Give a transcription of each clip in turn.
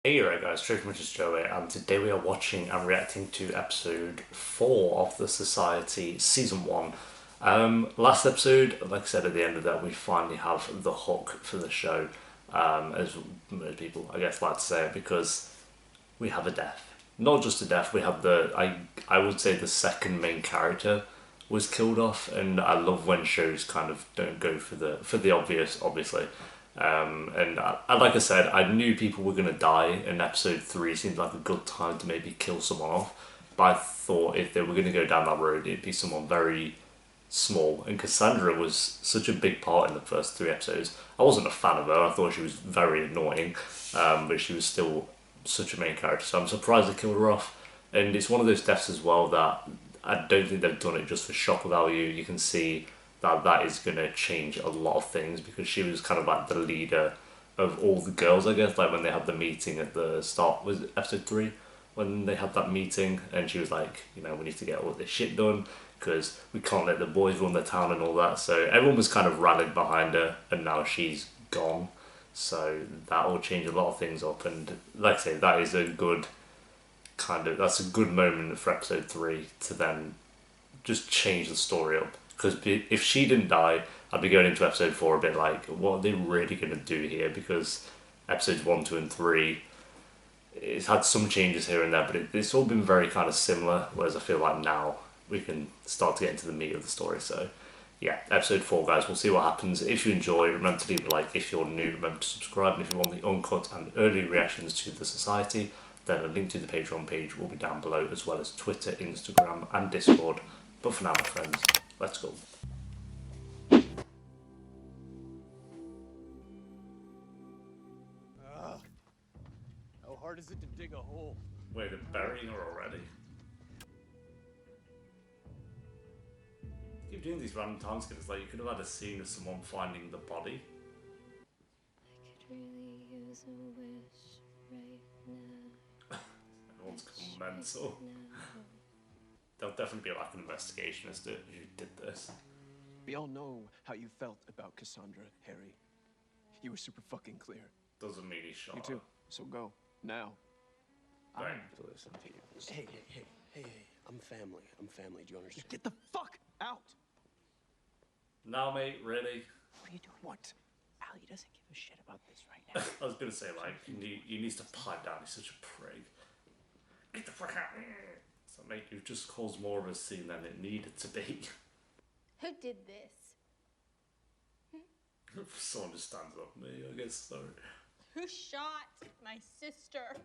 Hey right guys, Trish Much Joey, and today we are watching and reacting to episode 4 of The Society, season 1. Last episode, like I said at the end of that, we finally have the hook for the show, as most people, I guess, like to say it, because we have a death. Not just a death, we have I would say the second main character was killed off, and I love when shows kind of don't go for the obvious, obviously. Like I said, I knew people were gonna die, and episode 3 seemed like a good time to maybe kill someone off. But I thought if they were gonna go down that road, it'd be someone very small. And Cassandra was such a big part in the first 3 episodes. I wasn't a fan of her. I thought she was very annoying, but she was still such a main character. So I'm surprised they killed her off. And it's one of those deaths as well that I don't think they've done it just for shock value. You can see that that is going to change a lot of things because she was kind of like the leader of all the girls, I guess. Like when they had the meeting at the start, was it episode 3? When they had that meeting, and she was like, we need to get all this shit done because we can't let the boys run the town and all that. So everyone was kind of rallied behind her, and now she's gone. So that will change a lot of things up. And like I say, that is a good that's a good moment for episode 3 to then just change the story up. Because if she didn't die, I'd be going into episode 4 a bit like, what are they really going to do here? Because episodes 1, 2, and 3, it's had some changes here and there, but it's all been very kind of similar. Whereas I feel like now we can start to get into the meat of the story. So, yeah, episode 4, guys. We'll see what happens. If you enjoy, remember to leave a like. If you're new, remember to subscribe. And if you want the uncut and early reactions to the society, then a link to the Patreon page will be down below, as well as Twitter, Instagram, and Discord. But for now, my friends, let's go. How hard is it to dig a hole? Wait, they're burying her already? Keep doing these random time skips. Like, you could have had a scene of someone finding the body. I could really use a wish right now. Everyone's gone mental. There'll definitely be like an investigation as to who did this. We all know how you felt about Cassandra, Harry. You were super fucking clear. Doesn't mean he's shot. Me too. So go. Now. Right. I have to listen to you. Hey, I'm family. Do you understand? Get the fuck out! Now, mate, really? What are you doing? What? Ali doesn't give a shit about this right now. I was gonna say, like, he needs to pipe down. He's such a prig. Get the fuck out! So, mate, you've just caused more of a scene than it needed to be. Who did this? If someone just stands up, me, I guess so. Who shot my sister?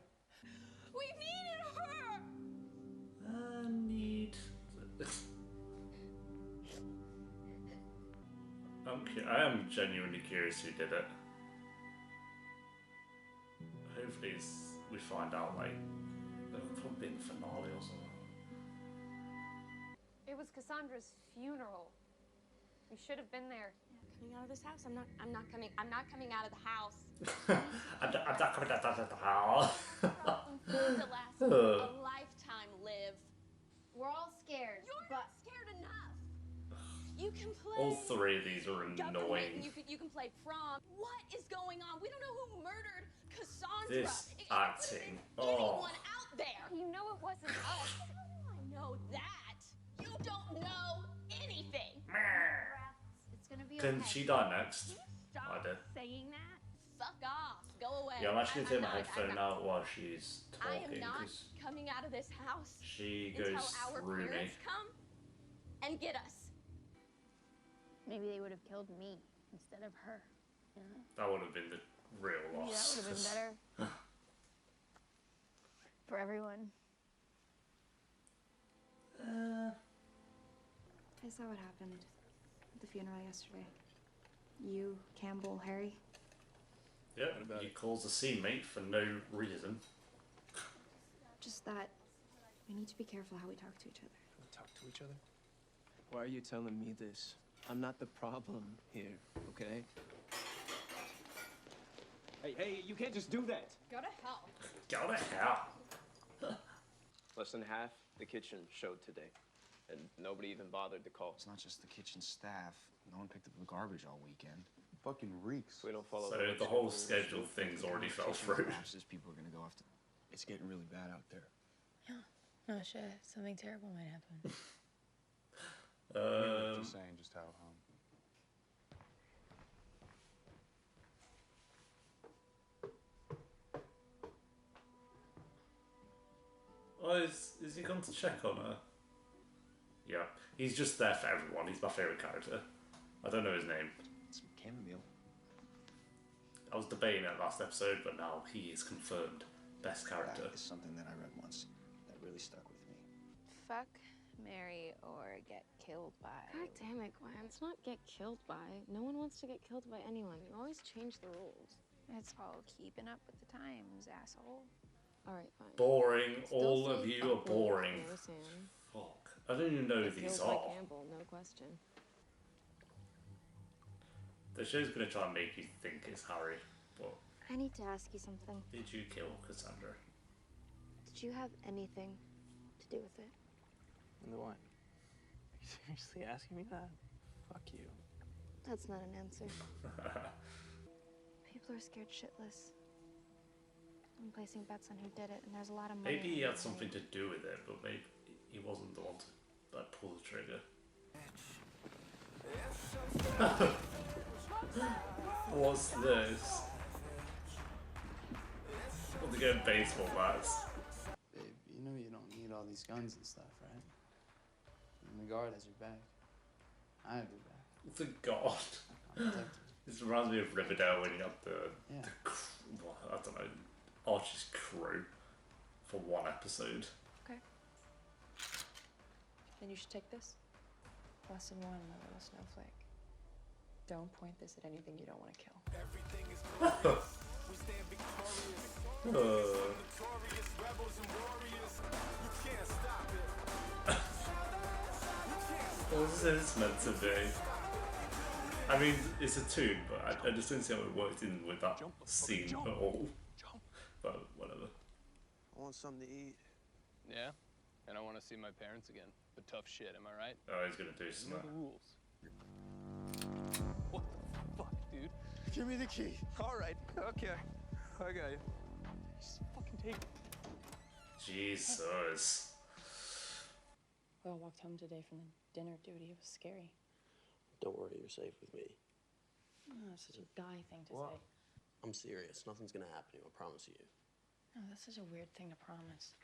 We needed her! I need. I am genuinely curious who did it. Hopefully, we find out, like, probably in the finale or something. It was Cassandra's funeral. We should have been there. Coming out of this house? I'm not coming out of the house. I'm not coming down to the house. To last a lifetime, Liv. We're all scared. You're not scared enough. You can play. All 3 of these are annoying. You can play prom. What is going on? We don't know who murdered Cassandra. This acting. Anyone out there? You know it wasn't us. I know that. You don't know anything. It's gonna be Can okay. she die next? Stop I did. saying that. Fuck off. Go away. Yeah, I'm actually I'm gonna take my not- headphone out while she's I am talking not because coming out of this house she until goes our through me. parents come and get us. Maybe they would have killed me instead of her. You know? That would have been the real Maybe that loss. would have been better. For everyone. I saw what happened at the funeral yesterday. You, Campbell, Harry. Yeah, he calls the scene, mate, for no reason. Just that we need to be careful how we talk to each other. We talk to each other? Why are you telling me this? I'm not the problem here, okay? Hey, you can't just do that! Go to hell. Go to hell. Less than half the kitchen showed today, and nobody even bothered to call. It's not just the kitchen staff. No one picked up the garbage all weekend. fucking reeks. We don't follow So the whole schedule thing's already fell through. People are gonna go off. It's getting really bad out there. Oh shit, something terrible might happen. Just saying, just how. Oh, is he gone to check on her? Yeah, he's just there for everyone. He's my favourite character. I don't know his name. Some chamomile. I was debating it last episode, but now he is confirmed best character. That is something that I read once that really stuck with me. Fuck, marry, or get killed by. God damn it, Gwen. It's not get killed by. No one wants to get killed by anyone. You always change the rules. It's all keeping up with the times, asshole. All right, fine. Boring. Still All of safe, you are ugly, boring. no Sam. Fuck. I don't even know who Get these killed by are. Campbell, no question. The show's gonna try and make you think it's Harry, but I need to ask you something. did you kill Cassandra? Did you have anything to do with it? And what? Are you seriously asking me that? Fuck you. That's not an answer. People are scared shitless. I'm placing bets on who did it, and there's a lot of money. Maybe he had something to do with it, but maybe he wasn't the one to pull the trigger. What's this? What, they get baseball bats? Babe, you know you don't need all these guns and stuff, right? And the guard has your back. I have your back. The god. I'm protected. This reminds me of Riverdale when you had the Yeah. well, I don't know, Archie's crew for one episode. Okay. Then you should take this. Lesson 1, my little snowflake. Don't point this at anything you don't want to kill. Everything is glorious. We stand victorious. Notorious rebels and warriors. You can't stop it. What is this meant to be? I mean, it's a tune, but I just don't see how it worked in with that scene at all. But whatever. I want something to eat. Yeah? And I want to see my parents again. But tough shit, am I right? Oh, he's gonna do You know the something. rules. What the fuck, dude? Give me the key. All right. Okay. I got you. Just fucking take it. Jesus. We all walked home today from the dinner duty. It was scary. Don't worry, you're safe with me. Oh, that's such a guy thing to say. I'm serious. Nothing's gonna happen to you, I promise you. No, that's such a weird thing to promise.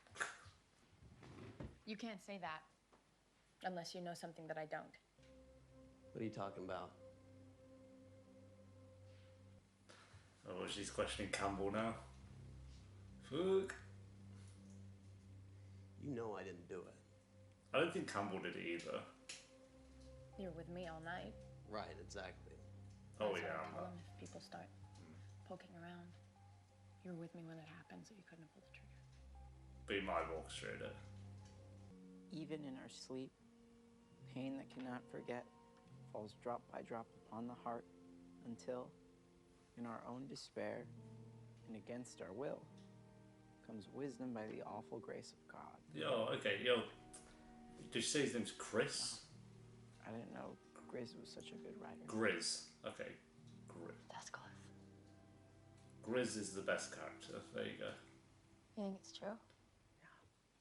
You can't say that unless you know something that I don't. What are you talking about? Oh, she's questioning Campbell now. Fuck. You know I didn't do it. I don't think Campbell did it either. You were with me all night. Right, exactly. Oh That's what yeah. I tell them if people start poking around. You were with me when it happened, so you couldn't have pulled the trigger. But he might have orchestrated it. Even in our sleep, pain that cannot forget falls drop by drop upon the heart until, in our own despair and against our will, comes wisdom by the awful grace of God. Yo, okay, yo. Did you say his name's Chris? I didn't know Grizz was such a good writer. Grizz. Okay. Grizz. That's close. Grizz is the best character. There you go. You think it's true?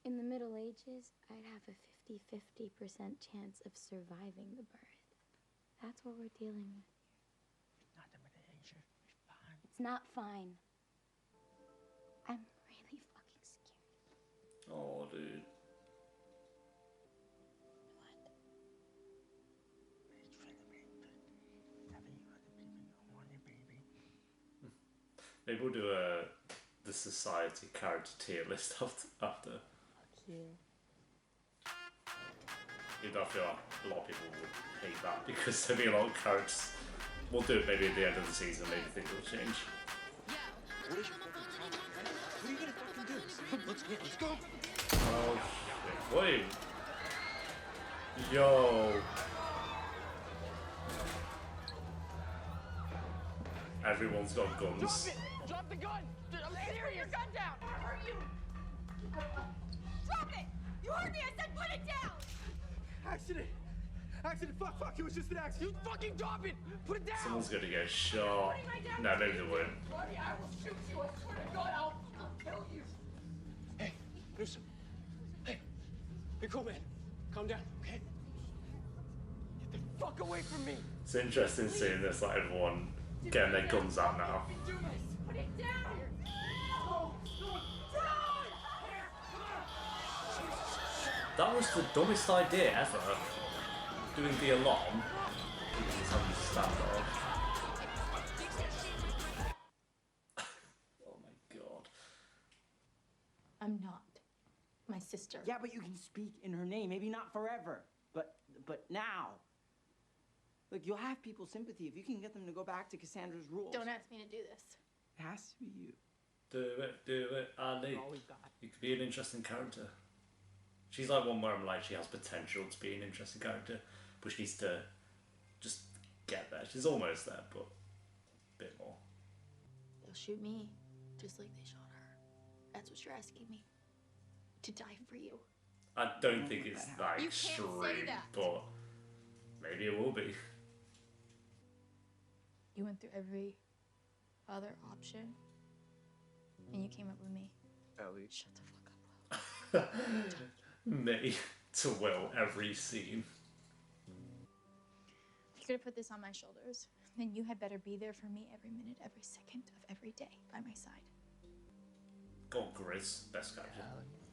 In the Middle Ages, I'd have a 50-50% chance of surviving the birth. That's what we're dealing with here. Not the Middle Ages. It's fine. It's not fine. I'm really fucking scared. Oh, dude. What? It's for the baby. Having you other people don't want your baby. Maybe we'll do the society character tier list after. Fuck you. Even though I feel like a lot of people would hate that because there'll be a lot of characters. We'll do it maybe at the end of the season, maybe things will change. What is your fucking problem? What are you gonna fucking do? Let's go. Oh shit. Wait. Yo. Everyone's got guns. Drop the gun! I'm serious! Put your gun down! I hurt you! Drop it! You heard me! I said put it down! Accident! Accident. Fuck. It was just an accident. You fucking drop it. Put it down. Someone's gonna get shot. No, maybe they won't. Buddy, I will shoot you. I swear to God, I'll kill you. Hey, listen. Hey, cool man. Calm down, okay? Get the fuck away from me. It's interesting seeing this, like everyone getting their guns out now. Put it down! That was the dumbest idea ever. Doing the alarm. Because it's having to stand off. Oh my god. I'm not my sister. Yeah, but you can speak in her name. Maybe not forever, but now. Look, you'll have people's sympathy if you can get them to go back to Cassandra's rules. Don't ask me to do this. It has to be you. Do it, Ali. All we've got. You could be an interesting character. She's like one where I'm like, she has potential to be an interesting character, but she needs to just get there. She's almost there, but a bit more. They'll shoot me, just like they shot her. That's what you're asking me. To die for you. I don't think it's that You can't say extreme, that. but maybe it will be. You went through every other option, and you came up with me. Ellie. Shut the fuck up, Will. Me to Will every scene. If you're gonna put this on my shoulders, then you had better be there for me every minute, every second of every day by my side. Go on, Grizz, best character.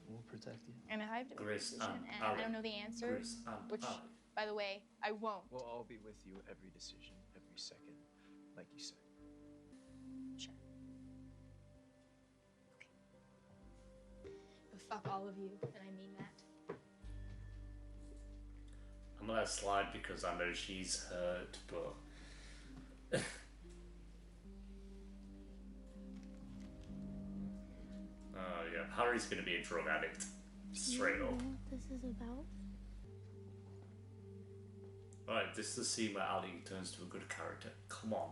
We'll protect you. And I have to make a Grizz decision, and and I Ali. don't know the answer, Grizz and which, Ali. by the way, I won't. We'll all be with you every decision, every second, like you said. Sure. Okay. But fuck all of you, and I mean that. I'm gonna let it slide because I know she's hurt, but oh yeah, Harry's gonna be a drug addict, straight up. You know what this is about? Right, this is the scene where Ali turns to a good character. Come on,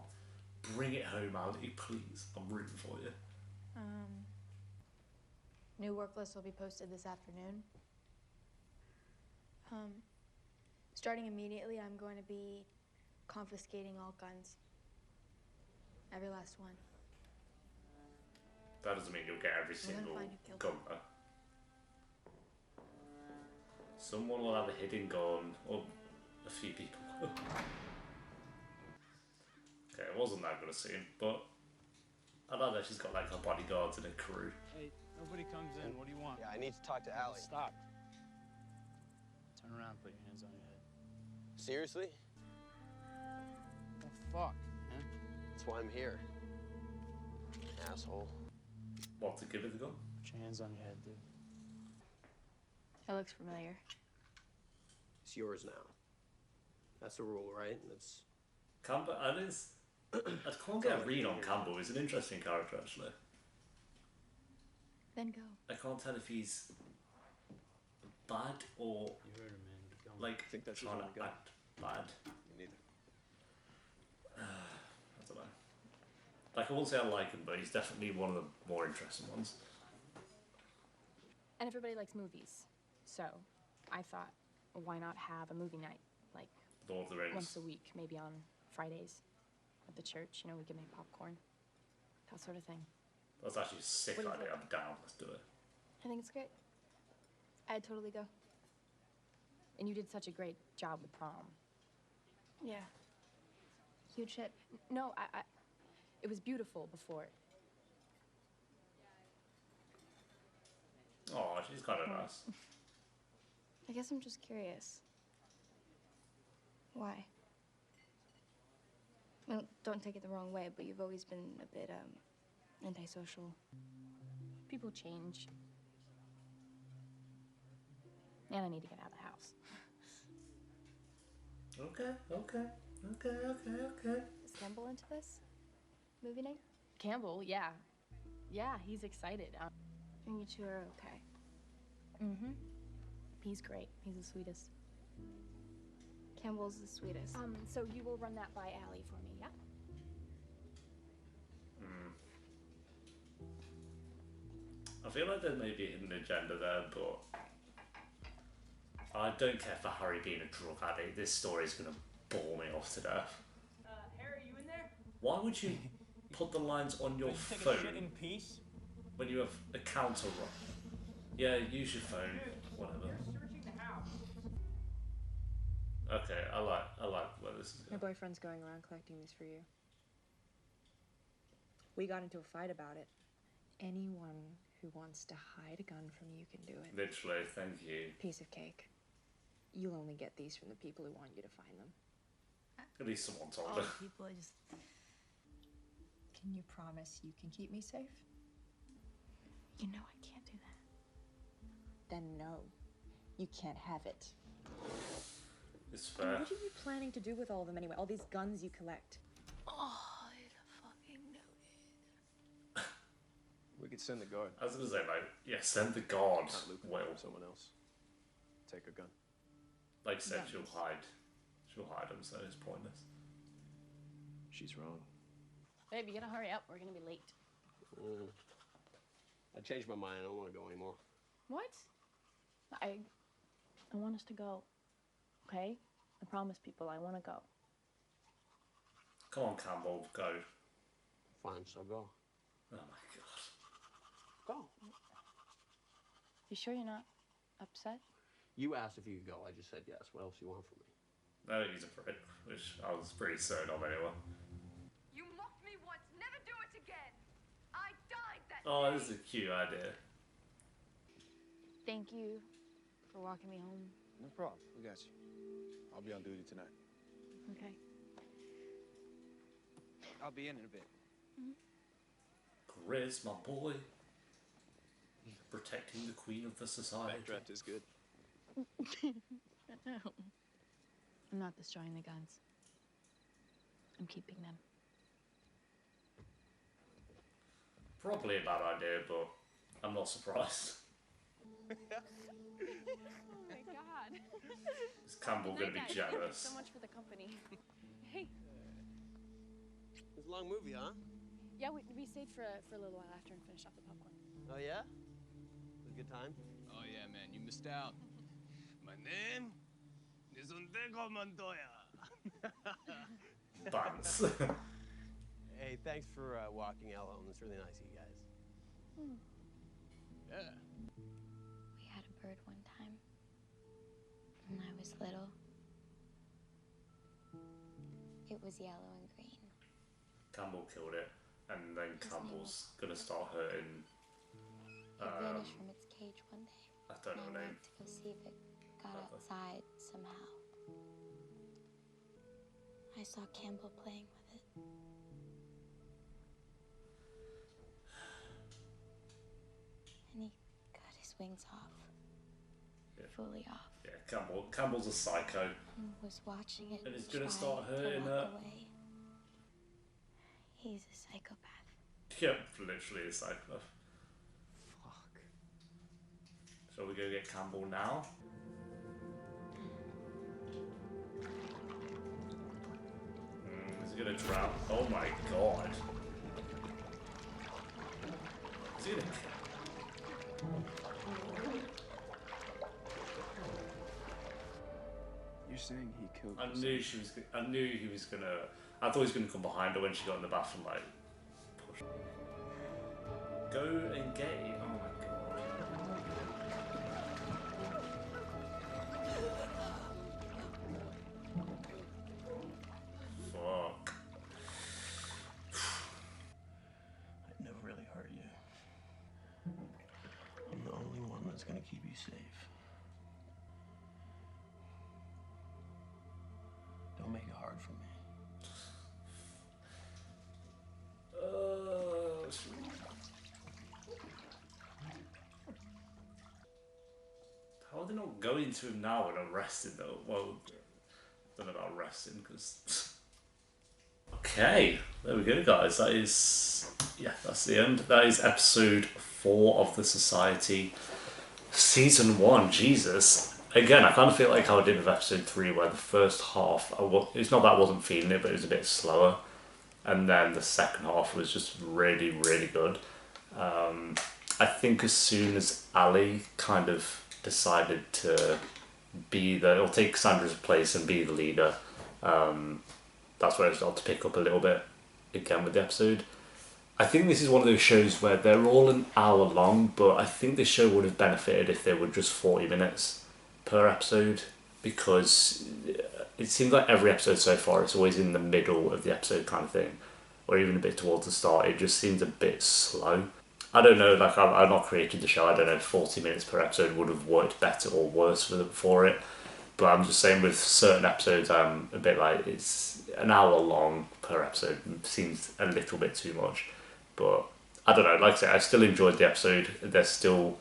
bring it home, Ali, please. I'm rooting for you. New work list will be posted this afternoon. Starting immediately, I'm going to be confiscating all guns. Every last one. That doesn't mean you'll get every We're gonna single find who killed gun though. Someone will have a hidden gun, or a few people. Okay, it wasn't that good a scene, but I know that she's got like her bodyguards and a crew. Hey, nobody comes in. What do you want? Yeah, I need to talk to Allie. Stop. Turn around, put your hands on your head. Seriously? The fuck, man? That's why I'm here. Asshole. What, to give her the gun? Put your hands on your head, dude. It looks familiar. It's yours now. That's the rule, right? That's Campbell, and it's... I can't get a read on Campbell. He's an interesting character, actually. Then go. I can't tell if he's bad or You heard him, man. Get going. like I think that's his trying only to gun. act bad. Me neither. I don't know. Like I won't say I like him, but he's definitely one of the more interesting ones. And everybody likes movies. So I thought, well, why not have a movie night? Like Lord of the Rings. once a week, maybe on Fridays at the church. You know, we could make popcorn. That sort of thing. That's actually a sick What do you idea. think? I'm down. Let's do it. I think it's great. I'd totally go. And you did such a great job with prom. Yeah. Huge hit. No, it was beautiful before. Oh, she's kind of nice. I guess I'm just curious. Why? Well, don't take it the wrong way, but you've always been a bit, antisocial. People change. And I need to get out of the house. Okay. Is Campbell into this? Movie night? Campbell, yeah. Yeah, he's excited. And you two are okay. Mm-hmm. He's great. He's the sweetest. Campbell's the sweetest. So you will run that by Allie for me, yeah? I feel like there may be a hidden agenda there, but I don't care for Harry being a drug addict. This story is going to bore me off to death. Harry, you in there? Why would you put the lines on your Take a phone shit in peace. when you have a counter run? Yeah, use your phone. Whatever. Searching the house. Okay, I like where this is My going. boyfriend's going around collecting these for you. We got into a fight about it. Anyone who wants to hide a gun from you can do it. Literally, thank you. Piece of cake. You'll only get these from the people who want you to find them. At least someone told All her. the people I just... Can you promise you can keep me safe? You know I can't do that. Then no. You can't have it. It's And fair. what are you planning to do with all of them anyway? All these guns you collect? Oh, I'd fucking know. We could send the guard. I was gonna say, like, yeah, send the guard. Not Luke, Well, someone else. Take a gun. like I said, Guns. she'll hide. She'll hide them, so it's pointless. She's wrong. Babe, you gotta hurry up. We're gonna be late. I changed my mind. I don't want to go anymore. What? I want us to go. Okay? I promise people I want to go. Come on, Campbell, go. Fine, so go. Oh my god. Go. You sure you're not upset? You asked if you could go. I just said yes. What else do you want from me? I think he's a prick, which I was pretty certain of anyway. You mocked me once, never do it again. I died that Oh, day. this is a cute idea. Thank you for walking me home. No problem. We got you. I'll be on duty tonight. Okay. I'll be in a bit. Grizz, my boy. Protecting the queen of the society. Backdraft is good. No. I'm not destroying the guns. I'm keeping them. Probably a bad idea, but I'm not surprised. Oh my god. Is Campbell going to be Thank you jealous? so much for the company. Hey. It's a long movie, huh? Yeah, we stayed for a little while after and finished off the popcorn. Oh, yeah? It was a good time? Oh yeah, man, you missed out. My name is Undego Montoya. Bounce. Hey, thanks for walking out home. It's really nice of you guys. Yeah. We had a bird one time when I was little. It was yellow and green. Campbell killed it, and then Campbell's going to start hurting. It vanished from its cage one day. I don't know and her I name. went to go see if it got outside somehow. I saw Campbell playing with it. And he cut his wings off. Yeah. Fully off. Yeah, Campbell's a psycho. And was watching it And it's try gonna start to hurting walk her. away. He's a psychopath. Yep, literally a psychopath. Fuck. Shall we go get Campbell now? Is he gonna drown? Oh my god. Is he gonna You're saying he killed I himself? knew she was. I knew he was gonna. I thought he was gonna come behind her when she got in the bathroom, like push. Go and get it. Oh my god. Fuck. I never really hurt you. I'm the only one that's gonna keep you safe. Don't make it hard for me. How are they not going to him now and arresting though? Well, I don't know about arresting because. Okay, there we go, guys. That is, yeah, that's the end. That is episode 4 of The Society, season 1. Jesus. Again, I kind of feel like how I did with episode 3, where the first half, it's not that I wasn't feeling it, but it was a bit slower. And then the second half was just really, really good. I think as soon as Ali kind of decided to it'll take Cassandra's place and be the leader. That's where it started to pick up a little bit again with the episode. I think this is one of those shows where they're all an hour long, but I think this show would have benefited if they were just 40 minutes per episode, because it seems like every episode so far it's always in the middle of the episode kind of thing, or even a bit towards the start. It just seems a bit slow. I don't know, like I've not created the show, I don't know if 40 minutes per episode would have worked better or worse for it, but I'm just saying with certain episodes I'm a bit like, it's an hour long per episode, seems a little bit too much. But I don't know, like I said, I still enjoyed the episode. There's still,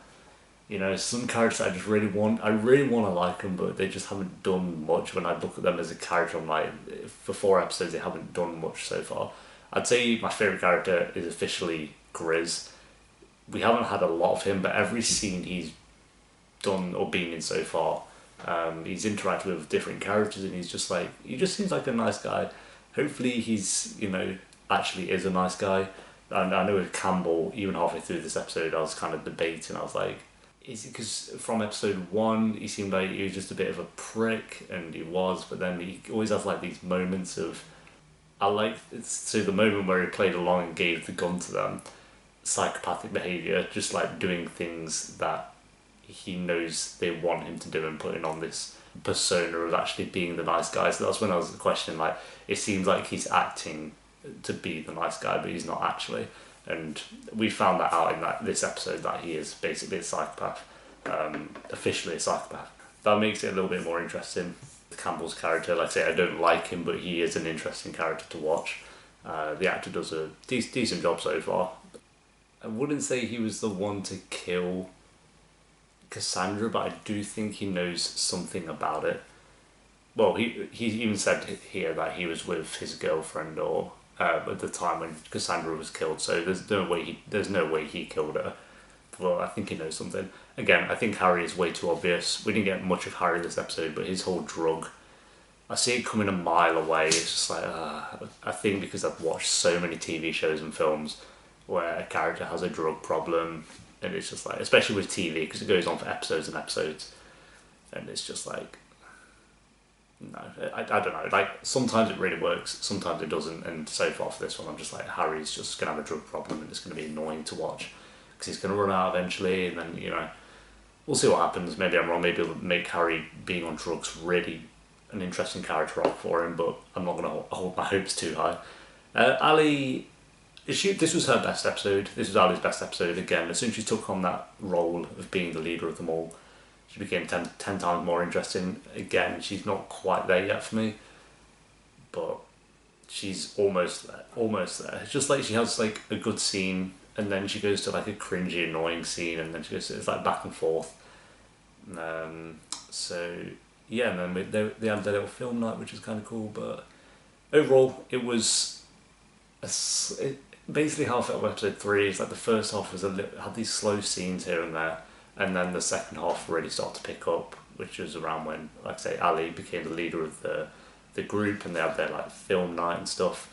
you know, some characters I really want to like them, but they just haven't done much. When I look at them as a character, I'm like, for 4 episodes they haven't done much so far. I'd say my favourite character is officially Grizz. We haven't had a lot of him, but every scene he's done or been in so far, he's interacted with different characters, and he just seems like a nice guy. Hopefully he's, you know, actually is a nice guy. And I know with Campbell, even halfway through this episode, I was kind of debating. I was like, is it because from episode 1 he seemed like he was just a bit of a prick, and he was, but then he always has like these moments of, so the moment where he played along and gave the gun to them, psychopathic behaviour, just like doing things that he knows they want him to do and putting on this persona of actually being the nice guy. So that's when I was questioning, like, it seems like he's acting to be the nice guy, but he's not actually. And we found that out in this episode, that he is basically a psychopath, officially a psychopath. That makes it a little bit more interesting. Campbell's character, like I say, I don't like him, but he is an interesting character to watch. The actor does a decent job so far. I wouldn't say he was the one to kill Cassandra, but I do think he knows something about it. Well, he even said here that he was with his girlfriend or at the time when Cassandra was killed, so there's no way he killed her. Well, I think he knows something. Again, I think Harry is way too obvious. We didn't get much of Harry this episode, but his whole drug, I see it coming a mile away. It's just like, I think because I've watched so many TV shows and films where a character has a drug problem, and it's just like, especially with TV, because it goes on for episodes and episodes, and it's just like, no, I don't know, like, sometimes it really works, sometimes it doesn't, and so far for this one, I'm just like, Harry's just going to have a drug problem, and it's going to be annoying to watch, because he's going to run out eventually, and then, you know, we'll see what happens. Maybe I'm wrong, maybe it'll make Harry being on drugs really an interesting character arc for him, but I'm not going to hold my hopes too high. Ali, this was her best episode. This was Ali's best episode again. As soon as she took on that role of being the leader of them all, she became 10 times more interesting. Again, she's not quite there yet for me, but she's almost there. It's just like she has like a good scene, and then she goes to like a cringy, annoying scene, and then she goes to, it's like back and forth. So yeah, and then they had their little film night, which is kind of cool. But overall, it was basically how I felt with episode 3. It's like the first half was had these slow scenes here and there, and then the second half really started to pick up, which was around when, like I say, Ali became the leader of the group, and they had their like film night and stuff.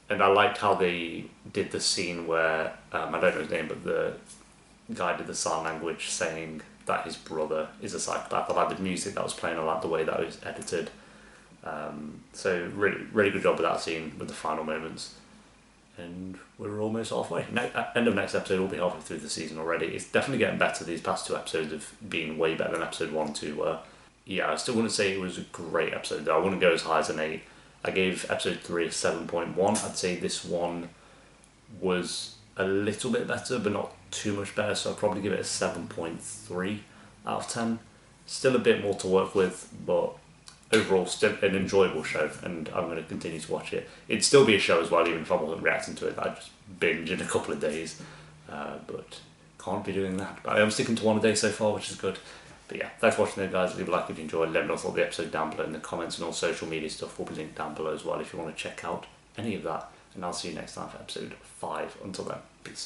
And I liked how they did the scene where I don't know his name, but the guy did the sign language saying that his brother is a psychopath. I like the music that was playing, I like the way that it was edited. So really good job with that scene, with the final moments. And we're almost halfway. End of next episode, we'll be halfway through the season already. It's definitely getting better. These past 2 episodes have been way better than episode 1 and 2 were. Yeah, I still wouldn't say it was a great episode though. I wouldn't go as high as an 8. I gave episode 3 a 7.1. I'd say this one was a little bit better, but not too much better, so I'd probably give it a 7.3 out of 10. Still a bit more to work with, but overall still an enjoyable show, and I'm going to continue to watch it. It'd still be a show as well, even if I wasn't reacting to it. I'd just binge in a couple of days, but can't be doing that. But I am sticking to 1 a day so far, which is good. But yeah, thanks for watching there, guys. Leave a like if you enjoyed. Let me know what the episode down below in the comments, and all social media stuff will be linked down below as well if you want to check out any of that. And I'll see you next time for episode 5. Until then, peace.